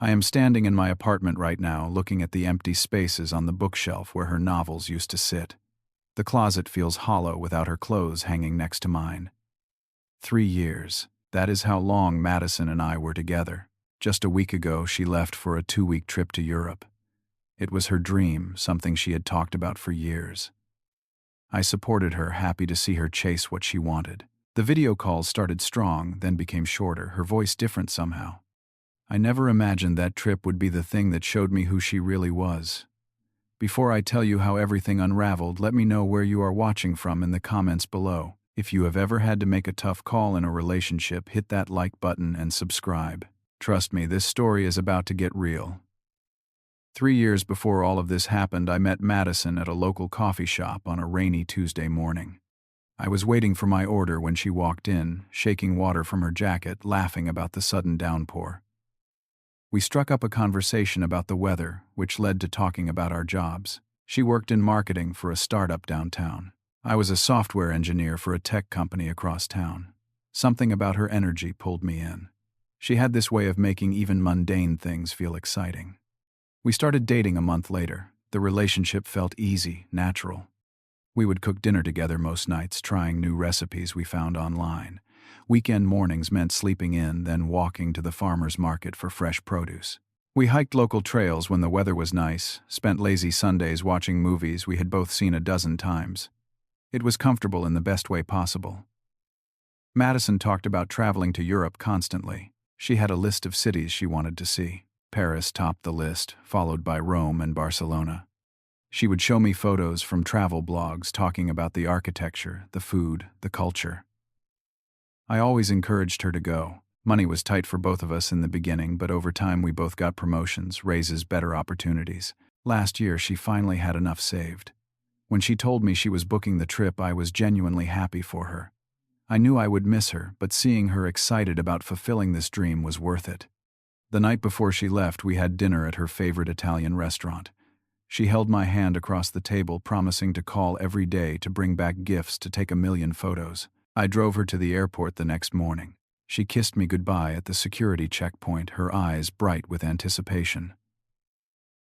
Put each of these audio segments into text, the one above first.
I am standing in my apartment right now, looking at the empty spaces on the bookshelf where her novels used to sit. The closet feels hollow without her clothes hanging next to mine. 3 years. That is how long Madison and I were together. Just a week ago, she left for a 2-week trip to Europe. It was her dream, something she had talked about for years. I supported her, happy to see her chase what she wanted. The video calls started strong, then became shorter, her voice different somehow. I never imagined that trip would be the thing that showed me who she really was. Before I tell you how everything unraveled, let me know where you are watching from in the comments below. If you have ever had to make a tough call in a relationship, hit that like button and subscribe. Trust me, this story is about to get real. 3 years before all of this happened, I met Madison at a local coffee shop on a rainy Tuesday morning. I was waiting for my order when she walked in, shaking water from her jacket, laughing about the sudden downpour. We struck up a conversation about the weather, which led to talking about our jobs. She worked in marketing for a startup downtown. I was a software engineer for a tech company across town. Something about her energy pulled me in. She had this way of making even mundane things feel exciting. We started dating a month later. The relationship felt easy, natural. We would cook dinner together most nights, trying new recipes we found online. Weekend mornings meant sleeping in, then walking to the farmer's market for fresh produce. We hiked local trails when the weather was nice, spent lazy Sundays watching movies we had both seen a dozen times. It was comfortable in the best way possible. Madison talked about traveling to Europe constantly. She had a list of cities she wanted to see. Paris topped the list, followed by Rome and Barcelona. She would show me photos from travel blogs talking about the architecture, the food, the culture. I always encouraged her to go. Money was tight for both of us in the beginning, but over time we both got promotions, raises, better opportunities. Last year, she finally had enough saved. When she told me she was booking the trip, I was genuinely happy for her. I knew I would miss her, but seeing her excited about fulfilling this dream was worth it. The night before she left, we had dinner at her favorite Italian restaurant. She held my hand across the table, promising to call every day to bring back gifts to take 1,000,000 photos. I drove her to the airport the next morning. She kissed me goodbye at the security checkpoint, her eyes bright with anticipation.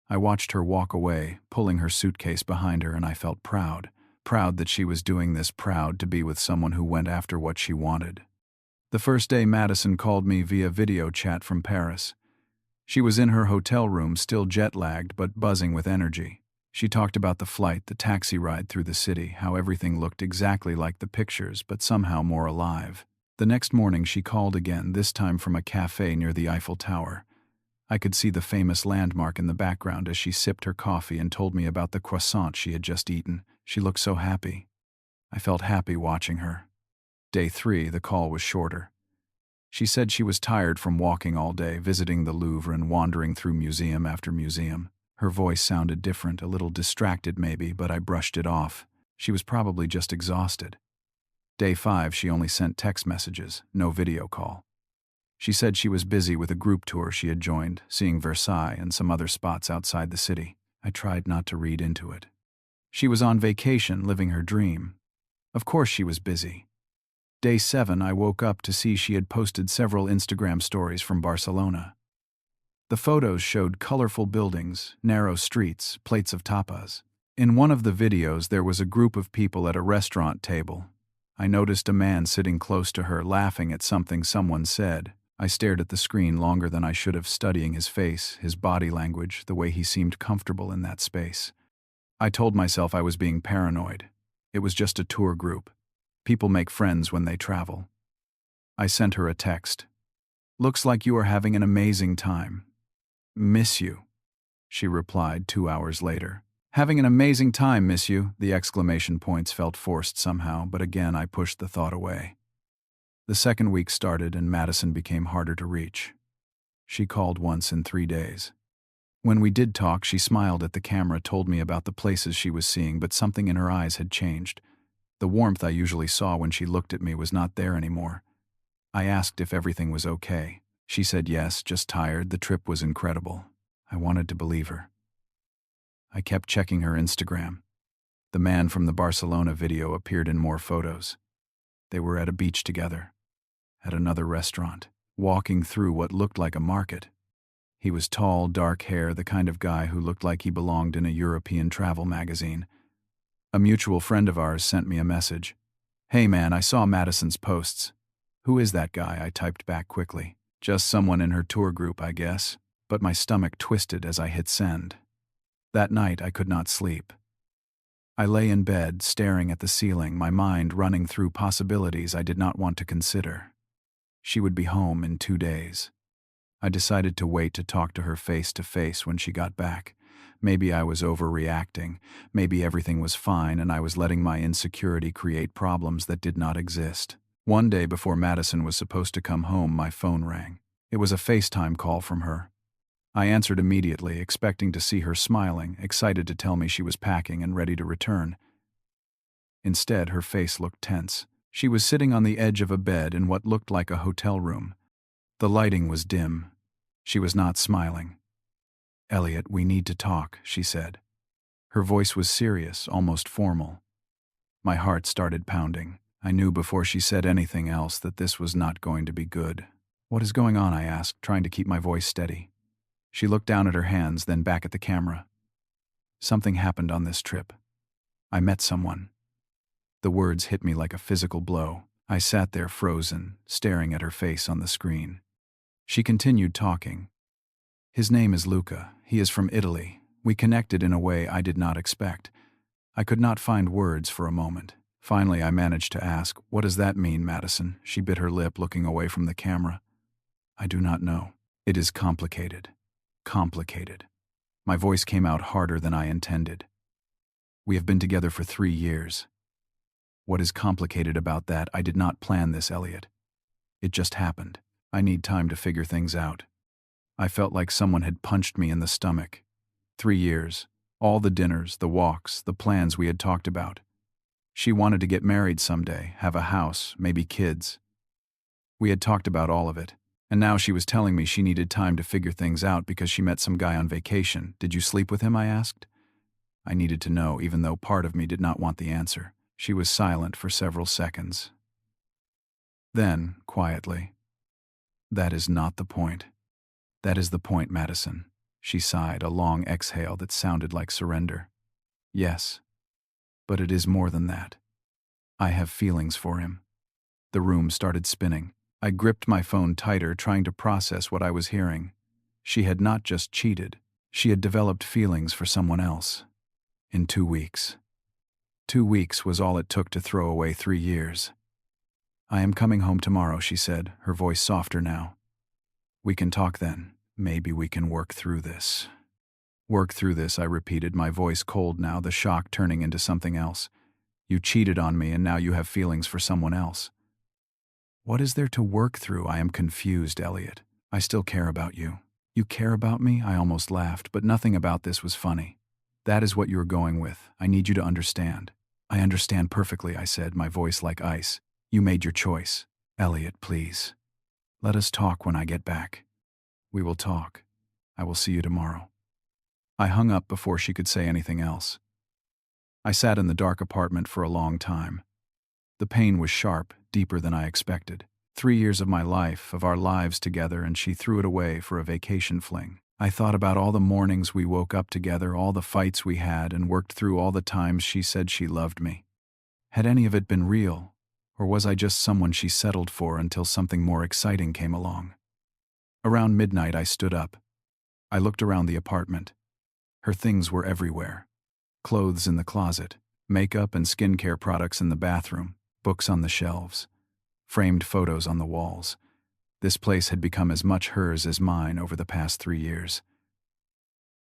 I watched her walk away, pulling her suitcase behind her, and I felt proud. Proud that she was doing this, proud to be with someone who went after what she wanted. The first day, Madison called me via video chat from Paris. She was in her hotel room, still jet-lagged but buzzing with energy. She talked about the flight, the taxi ride through the city, how everything looked exactly like the pictures, but somehow more alive. The next morning she called again, this time from a cafe near the Eiffel Tower. I could see the famous landmark in the background as she sipped her coffee and told me about the croissant she had just eaten. She looked so happy. I felt happy watching her. Day 3, the call was shorter. She said she was tired from walking all day, visiting the Louvre and wandering through museum after museum. Her voice sounded different, a little distracted maybe, but I brushed it off. She was probably just exhausted. Day 5, she only sent text messages, no video call. She said she was busy with a group tour she had joined, seeing Versailles and some other spots outside the city. I tried not to read into it. She was on vacation, living her dream. Of course she was busy. Day 7, I woke up to see she had posted several Instagram stories from Barcelona. The photos showed colorful buildings, narrow streets, plates of tapas. In one of the videos, there was a group of people at a restaurant table. I noticed a man sitting close to her, laughing at something someone said. I stared at the screen longer than I should have, studying his face, his body language, the way he seemed comfortable in that space. I told myself I was being paranoid. It was just a tour group. People make friends when they travel. I sent her a text. "Looks like you are having an amazing time. Miss you," she replied 2 hours later. "Having an amazing time, miss you." The exclamation points felt forced somehow, but again I pushed the thought away. The second week started and Madison became harder to reach. She called once in 3 days. When we did talk, she smiled at the camera, told me about the places she was seeing, but something in her eyes had changed. The warmth I usually saw when she looked at me was not there anymore. I asked if everything was okay. She said yes, just tired. The trip was incredible. I wanted to believe her. I kept checking her Instagram. The man from the Barcelona video appeared in more photos. They were at a beach together, at another restaurant, walking through what looked like a market. He was tall, dark hair, the kind of guy who looked like he belonged in a European travel magazine. A mutual friend of ours sent me a message. "Hey man, I saw Madison's posts." "Who is that guy?" I typed back quickly. "Just someone in her tour group, I guess." But my stomach twisted as I hit send. That night I could not sleep. I lay in bed, staring at the ceiling, my mind running through possibilities I did not want to consider. She would be home in 2 days. I decided to wait to talk to her face to face when she got back. Maybe I was overreacting. Maybe everything was fine and I was letting my insecurity create problems that did not exist. One day before Madison was supposed to come home, my phone rang. It was a FaceTime call from her. I answered immediately, expecting to see her smiling, excited to tell me she was packing and ready to return. Instead, her face looked tense. She was sitting on the edge of a bed in what looked like a hotel room. The lighting was dim. She was not smiling. "Elliot, we need to talk," she said. Her voice was serious, almost formal. My heart started pounding. I knew before she said anything else that this was not going to be good. "What is going on?" I asked, trying to keep my voice steady. She looked down at her hands, then back at the camera. "Something happened on this trip. I met someone." The words hit me like a physical blow. I sat there frozen, staring at her face on the screen. She continued talking. "His name is Luca. He is from Italy. We connected in a way I did not expect." I could not find words for a moment. Finally, I managed to ask, "What does that mean, Madison?" She bit her lip, looking away from the camera. "I do not know. It is complicated. Complicated." My voice came out harder than I intended. "We have been together for 3 years. What is complicated about that? I did not plan this, Elliot. It just happened. I need time to figure things out." I felt like someone had punched me in the stomach. 3 years. All the dinners, the walks, the plans we had talked about. She wanted to get married someday, have a house, maybe kids. We had talked about all of it. And now she was telling me she needed time to figure things out because she met some guy on vacation. "Did you sleep with him?" I asked. I needed to know, even though part of me did not want the answer. She was silent for several seconds. Then, quietly, "That is not the point." "That is the point, Madison." She sighed, a long exhale that sounded like surrender. "Yes, but it is more than that. I have feelings for him." The room started spinning. I gripped my phone tighter, trying to process what I was hearing. She had not just cheated. She had developed feelings for someone else. In 2 weeks. 2 weeks was all it took to throw away 3 years. "I am coming home tomorrow," she said, her voice softer now. "We can talk then. Maybe we can work through this." "Work through this," I repeated, my voice cold now, the shock turning into something else. "You cheated on me and now you have feelings for someone else." "What is there to work through?" "I am confused, Elliot. I still care about you." "You care about me?" I almost laughed, but nothing about this was funny. "That is what you are going with. I need you to understand." "I understand perfectly," I said, my voice like ice. "You made your choice. Elliot, please. Let us talk when I get back." "We will talk. I will see you tomorrow." I hung up before she could say anything else. I sat in the dark apartment for a long time. The pain was sharp, deeper than I expected. 3 years of my life, of our lives together, and she threw it away for a vacation fling. I thought about all the mornings we woke up together, all the fights we had, and worked through all the times she said she loved me. Had any of it been real, or was I just someone she settled for until something more exciting came along? Around midnight, I stood up. I looked around the apartment. Her things were everywhere. Clothes in the closet, makeup and skincare products in the bathroom, books on the shelves, framed photos on the walls. This place had become as much hers as mine over the past 3 years.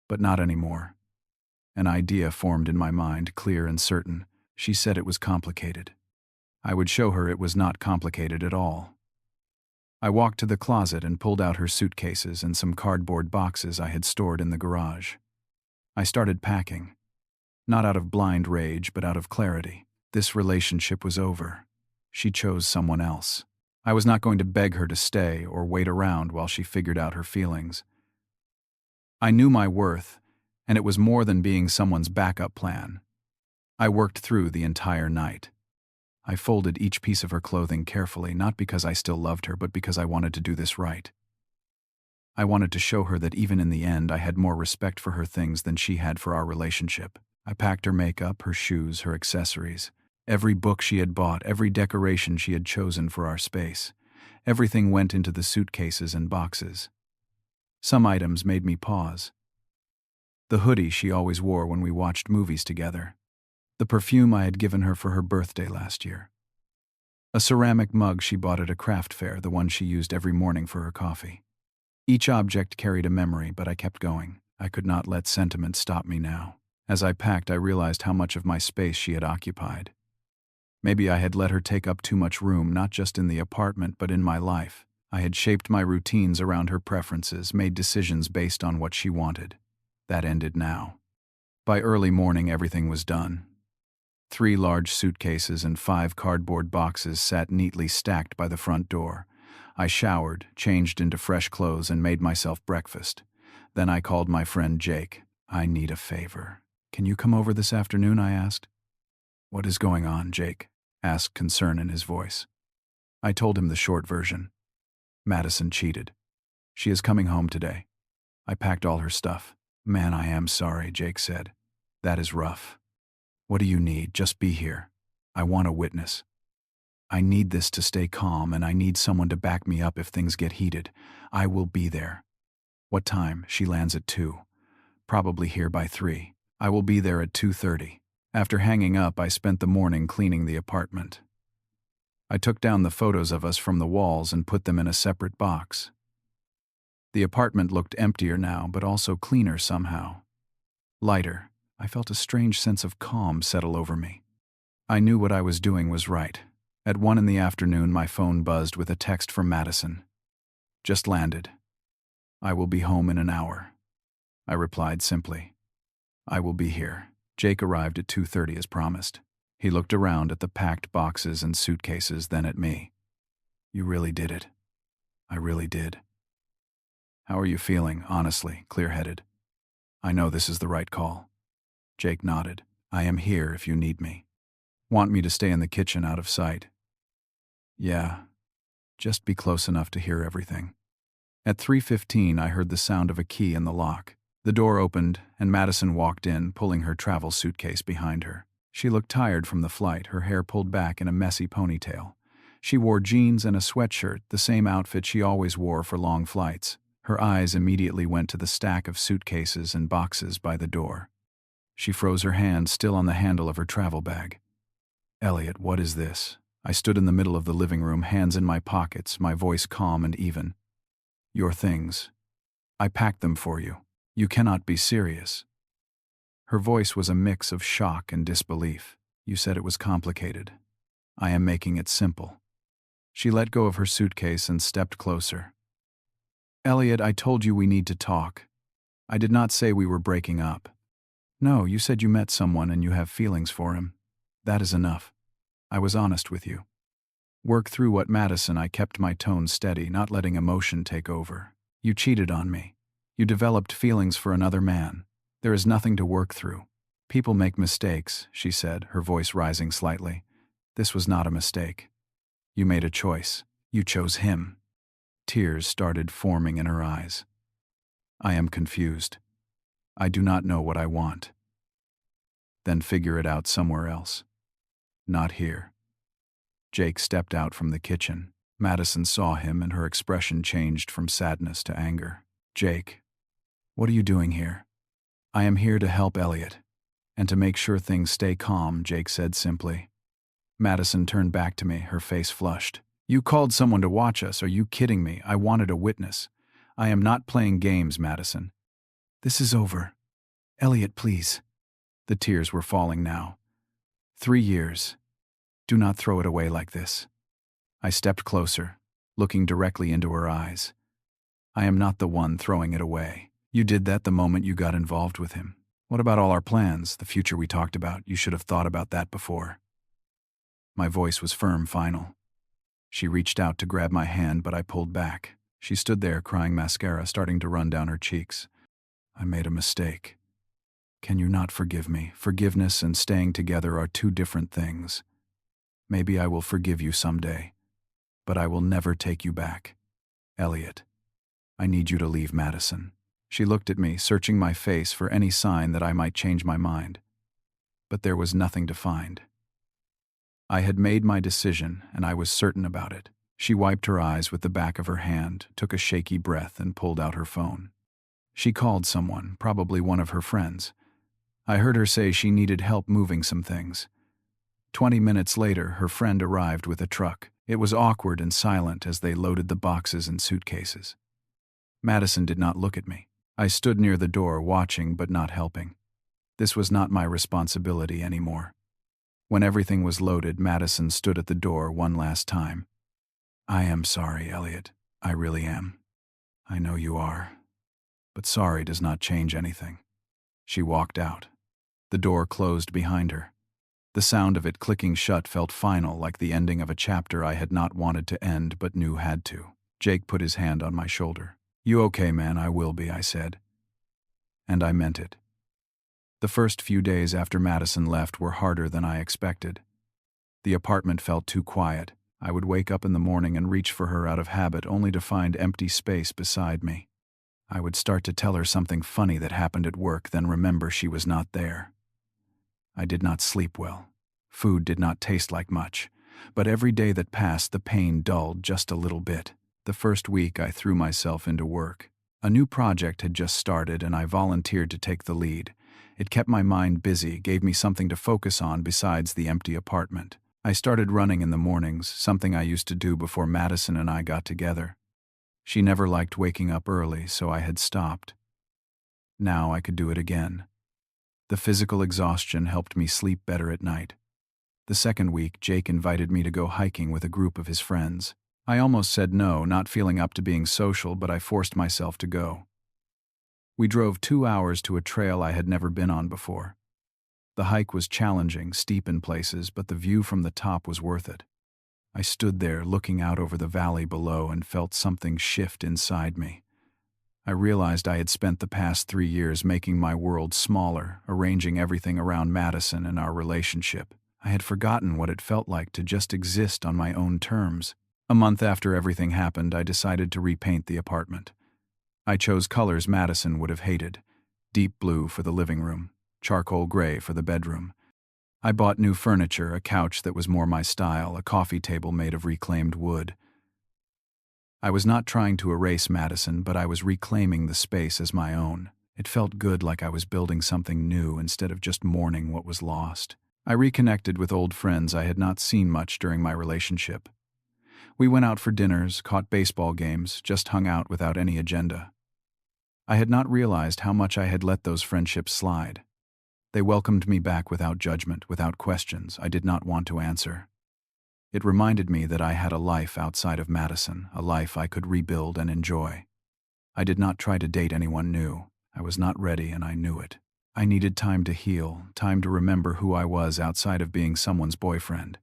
But not anymore. An idea formed in my mind, clear and certain. She said it was complicated. I would show her it was not complicated at all. I walked to the closet and pulled out her suitcases and some cardboard boxes I had stored in the garage. I started packing. Not out of blind rage, but out of clarity. This relationship was over. She chose someone else. I was not going to beg her to stay or wait around while she figured out her feelings. I knew my worth, and it was more than being someone's backup plan. I worked through the entire night. I folded each piece of her clothing carefully, not because I still loved her, but because I wanted to do this right. I wanted to show her that even in the end I had more respect for her things than she had for our relationship. I packed her makeup, her shoes, her accessories. Every book she had bought, every decoration she had chosen for our space. Everything went into the suitcases and boxes. Some items made me pause. The hoodie she always wore when we watched movies together. The perfume I had given her for her birthday last year. A ceramic mug she bought at a craft fair, the one she used every morning for her coffee. Each object carried a memory, but I kept going. I could not let sentiment stop me now. As I packed, I realized how much of my space she had occupied. Maybe I had let her take up too much room, not just in the apartment, but in my life. I had shaped my routines around her preferences, made decisions based on what she wanted. That ended now. By early morning, everything was done. 3 large suitcases and 5 cardboard boxes sat neatly stacked by the front door. I showered, changed into fresh clothes, and made myself breakfast. Then I called my friend Jake. "I need a favor. Can you come over this afternoon?" I asked. "What is going on?" Jake asked, concern in his voice. I told him the short version. Madison cheated. She is coming home today. I packed all her stuff. "Man, I am sorry," Jake said. "That is rough. What do you need? Just be here. I want a witness. I need this to stay calm, and I need someone to back me up if things get heated. I will be there." "What time?" "She lands at 2. Probably here by 3. I will be there at 2:30. After hanging up, I spent the morning cleaning the apartment. I took down the photos of us from the walls and put them in a separate box. The apartment looked emptier now, but also cleaner somehow. Lighter. I felt a strange sense of calm settle over me. I knew what I was doing was right. At 1 in the afternoon, my phone buzzed with a text from Madison. "Just landed. I will be home in an hour." I replied simply, "I will be here." Jake arrived at 2:30 as promised. He looked around at the packed boxes and suitcases, then at me. "You really did it." "I really did." "How are you feeling, honestly, clear-headed?" "I know this is the right call." Jake nodded. "I am here if you need me." "Want me to stay in the kitchen out of sight?" "Yeah. Just be close enough to hear everything." At 3:15, I heard the sound of a key in the lock. The door opened, and Madison walked in, pulling her travel suitcase behind her. She looked tired from the flight, her hair pulled back in a messy ponytail. She wore jeans and a sweatshirt, the same outfit she always wore for long flights. Her eyes immediately went to the stack of suitcases and boxes by the door. She froze her hand still on the handle of her travel bag. "Elliot, what is this?" I stood in the middle of the living room, hands in my pockets, my voice calm and even. "Your things. I packed them for you. You cannot be serious." Her voice was a mix of shock and disbelief. "You said it was complicated. I am making it simple." She let go of her suitcase and stepped closer. "Elliot, I told you we need to talk. I did not say we were breaking up." "No, you said you met someone and you have feelings for him. That is enough. I was honest with you." Work through what Madison, I kept my tone steady, not letting emotion take over. "You cheated on me. You developed feelings for another man. There is nothing to work through. People make mistakes," she said, her voice rising slightly. "This was not a mistake. You made a choice. You chose him." Tears started forming in her eyes. "I am confused. I do not know what I want." "Then figure it out somewhere else. Not here." Jake stepped out from the kitchen. Madison saw him and her expression changed from sadness to anger. "Jake, what are you doing here?" "I am here to help Elliot, and to make sure things stay calm," Jake said simply. Madison turned back to me, her face flushed. "You called someone to watch us. Are you kidding me? I wanted a witness. I am not playing games, Madison." "This is over. Elliot, please." The tears were falling now. 3 years. Do not throw it away like this." I stepped closer, looking directly into her eyes. "I am not the one throwing it away. You did that the moment you got involved with him. What about all our plans, the future we talked about? You should have thought about that before." My voice was firm, final. She reached out to grab my hand, but I pulled back. She stood there, crying mascara starting to run down her cheeks. "I made a mistake. Can you not forgive me? Forgiveness and staying together are 2 different things. Maybe I will forgive you someday, but I will never take you back. Elliot." I need you to leave, Madison. She looked at me, searching my face for any sign that I might change my mind. But there was nothing to find. I had made my decision, and I was certain about it. She wiped her eyes with the back of her hand, took a shaky breath, and pulled out her phone. She called someone, probably one of her friends. I heard her say she needed help moving some things. 20 minutes later, her friend arrived with a truck. It was awkward and silent as they loaded the boxes and suitcases. Madison did not look at me. I stood near the door, watching but not helping. This was not my responsibility anymore. When everything was loaded, Madison stood at the door one last time. I am sorry, Elliot. I really am. I know you are. But sorry does not change anything. She walked out. The door closed behind her. The sound of it clicking shut felt final, like the ending of a chapter I had not wanted to end but knew had to. Jake put his hand on my shoulder. You okay, man? I will be, I said. And I meant it. The first few days after Madison left were harder than I expected. The apartment felt too quiet. I would wake up in the morning and reach for her out of habit, only to find empty space beside me. I would start to tell her something funny that happened at work, then remember she was not there. I did not sleep well. Food did not taste like much, but every day that passed the pain dulled just a little bit. The first week I threw myself into work. A new project had just started and I volunteered to take the lead. It kept my mind busy, gave me something to focus on besides the empty apartment. I started running in the mornings, something I used to do before Madison and I got together. She never liked waking up early, so I had stopped. Now I could do it again. The physical exhaustion helped me sleep better at night. The second week, Jake invited me to go hiking with a group of his friends. I almost said no, not feeling up to being social, but I forced myself to go. We drove 2 hours to a trail I had never been on before. The hike was challenging, steep in places, but the view from the top was worth it. I stood there looking out over the valley below and felt something shift inside me. I realized I had spent the past 3 years making my world smaller, arranging everything around Madison and our relationship. I had forgotten what it felt like to just exist on my own terms. A month after everything happened, I decided to repaint the apartment. I chose colors Madison would have hated: deep blue for the living room, charcoal gray for the bedroom. I bought new furniture, a couch that was more my style, a coffee table made of reclaimed wood. I was not trying to erase Madison, but I was reclaiming the space as my own. It felt good, like I was building something new instead of just mourning what was lost. I reconnected with old friends I had not seen much during my relationship. We went out for dinners, caught baseball games, just hung out without any agenda. I had not realized how much I had let those friendships slide. They welcomed me back without judgment, without questions I did not want to answer. It reminded me that I had a life outside of Madison, a life I could rebuild and enjoy. I did not try to date anyone new. I was not ready, and I knew it. I needed time to heal, time to remember who I was outside of being someone's boyfriend.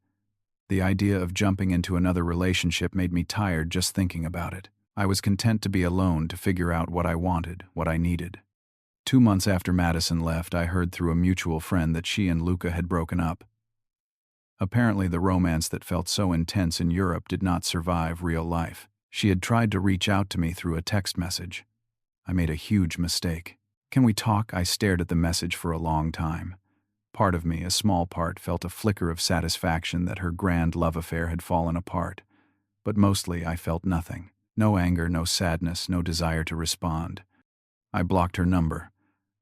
The idea of jumping into another relationship made me tired just thinking about it. I was content to be alone, to figure out what I wanted, what I needed. 2 months after Madison left, I heard through a mutual friend that she and Luca had broken up. Apparently, the romance that felt so intense in Europe did not survive real life. She had tried to reach out to me through a text message. I made a huge mistake. "Can we talk?" I stared at the message for a long time. Part of me, a small part, felt a flicker of satisfaction that her grand love affair had fallen apart. But mostly I felt nothing. No anger, no sadness, no desire to respond. I blocked her number,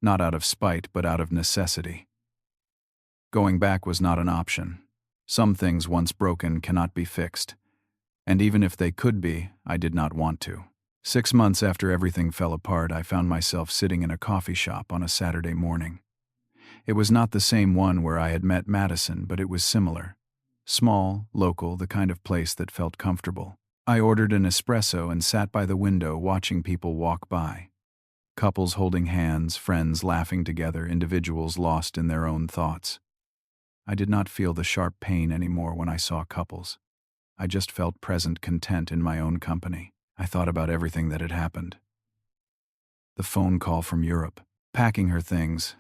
not out of spite, but out of necessity. Going back was not an option. Some things once broken cannot be fixed. And even if they could be, I did not want to. 6 months after everything fell apart, I found myself sitting in a coffee shop on a Saturday morning. It was not the same one where I had met Madison, but it was similar. Small, local, the kind of place that felt comfortable. I ordered an espresso and sat by the window watching people walk by. Couples holding hands, friends laughing together, individuals lost in their own thoughts. I did not feel the sharp pain anymore when I saw couples. I just felt present content in my own company. I thought about everything that had happened. The phone call from Europe, packing her things,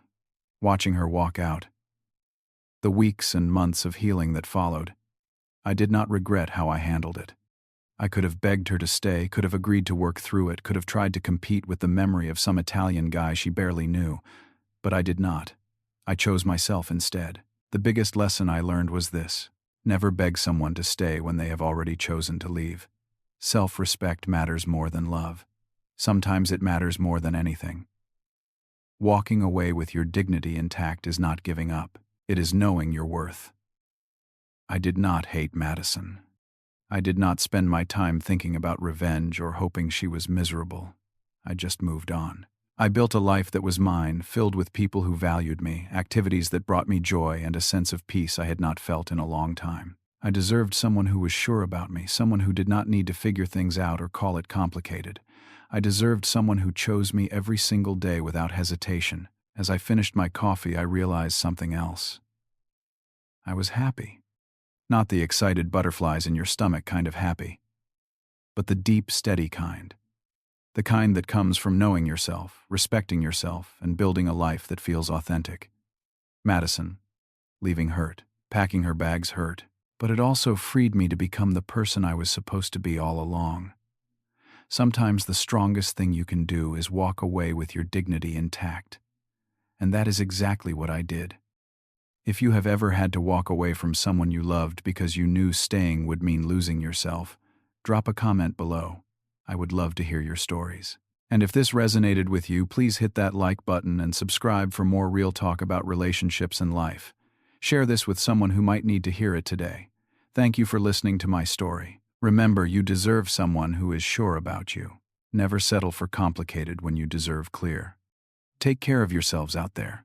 watching her walk out. The weeks and months of healing that followed. I did not regret how I handled it. I could have begged her to stay, could have agreed to work through it, could have tried to compete with the memory of some Italian guy she barely knew. But I did not. I chose myself instead. The biggest lesson I learned was this: never beg someone to stay when they have already chosen to leave. Self-respect matters more than love. Sometimes it matters more than anything. Walking away with your dignity intact is not giving up. It is knowing your worth. I did not hate Madison. I did not spend my time thinking about revenge or hoping she was miserable. I just moved on. I built a life that was mine, filled with people who valued me, activities that brought me joy, and a sense of peace I had not felt in a long time. I deserved someone who was sure about me, someone who did not need to figure things out or call it complicated. I deserved someone who chose me every single day without hesitation. As I finished my coffee, I realized something else. I was happy. Not the excited butterflies in your stomach kind of happy, but the deep, steady kind. The kind that comes from knowing yourself, respecting yourself, and building a life that feels authentic. Madison, leaving hurt, packing her bags hurt, but it also freed me to become the person I was supposed to be all along. Sometimes the strongest thing you can do is walk away with your dignity intact. And that is exactly what I did. If you have ever had to walk away from someone you loved because you knew staying would mean losing yourself, drop a comment below. I would love to hear your stories. And if this resonated with you, please hit that like button and subscribe for more real talk about relationships and life. Share this with someone who might need to hear it today. Thank you for listening to my story. Remember, you deserve someone who is sure about you. Never settle for complicated when you deserve clear. Take care of yourselves out there.